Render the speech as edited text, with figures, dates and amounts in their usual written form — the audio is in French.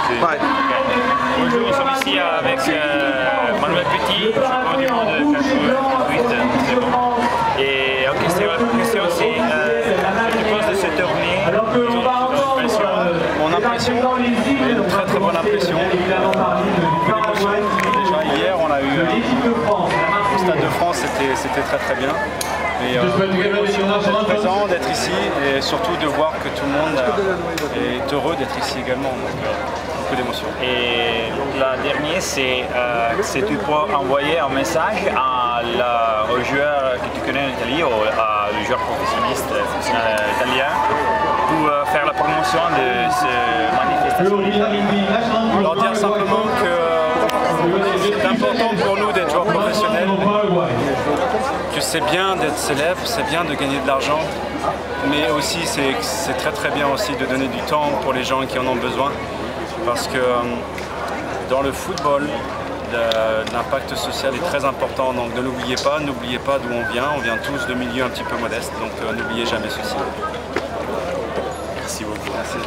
Ouais. Bonjour, nous sommes ici avec Manuel Petit, champion du monde 88 secondes. Et la question c'est, que tu penses de ce tournée? Mon impression, une très bonne impression. Beaucoup d'émotions. Déjà hier on a eu au Stade de France, c'était très bien. Et l'émotion d'être présent, d'être ici et surtout de voir que tout le monde est heureux d'être ici également. Donc beaucoup d'émotions. Et la dernière c'est si tu peux envoyer un message aux joueurs que tu connais en Italie ou aux joueurs professionnels italiens pour faire la promotion de cette manifestation en Italie. Leur dire simplement que c'est important pour nous d'être joueurs professionnels, que c'est bien d'être célèbre, c'est bien de gagner de l'argent, mais aussi c'est très bien aussi de donner du temps pour les gens qui en ont besoin, parce que dans le football, l'impact social est très important, donc ne l'oubliez pas, n'oubliez pas d'où on vient tous de milieux un petit peu modestes, donc n'oubliez jamais ceci. Merci beaucoup. Merci.